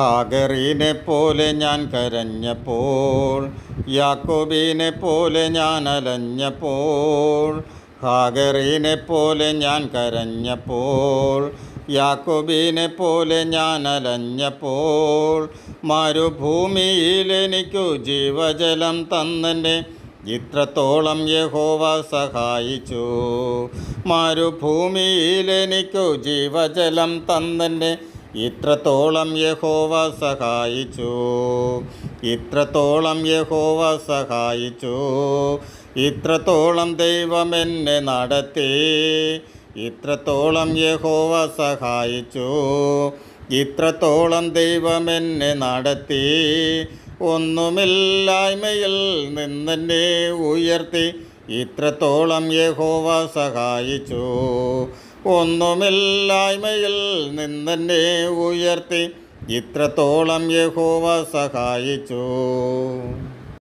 ഹാഗറിനെ പോലെ ഞാൻ കരഞ്ഞപ്പോൾ, യാക്കോബിനെ പോലെ ഞാൻ അലഞ്ഞപ്പോൾ. ഹാഗറിനെ പോലെ ഞാൻ കരഞ്ഞപ്പോൾ, യാക്കോബിനെ പോലെ ഞാൻ അലഞ്ഞപ്പോൾ. മരുഭൂമിയിൽ എനിക്കു ജീവജലം തന്നെന്നെ ഇത്രത്തോളം യഹോവ സഹായിച്ചു. മരുഭൂമിയിൽ എനിക്കു ജീവജലം തന്നെന്നെ ഇത്രത്തോളം യഹോവ സഹായിച്ചു. ഇത്രത്തോളം യഹോവ സഹായിച്ചു. ഇത്രത്തോളം ദൈവം എന്നെ നടത്തി. ഇത്രത്തോളം യഹോവ സഹായിച്ചു. ഇത്രത്തോളം ദൈവം എന്നെ നടത്തി. ഒന്നുമില്ലായ്മയിൽ നിന്നെന്നെ ഉയർത്തി. ഇത്രത്തോളം യഹോവ സഹായിച്ചു. ഒന്നുമില്ലായ്മയിൽ നിന്നെന്നെ ഉയർത്തി. ഇത്രത്തോളം യഹോവ സഹായിച്ചു.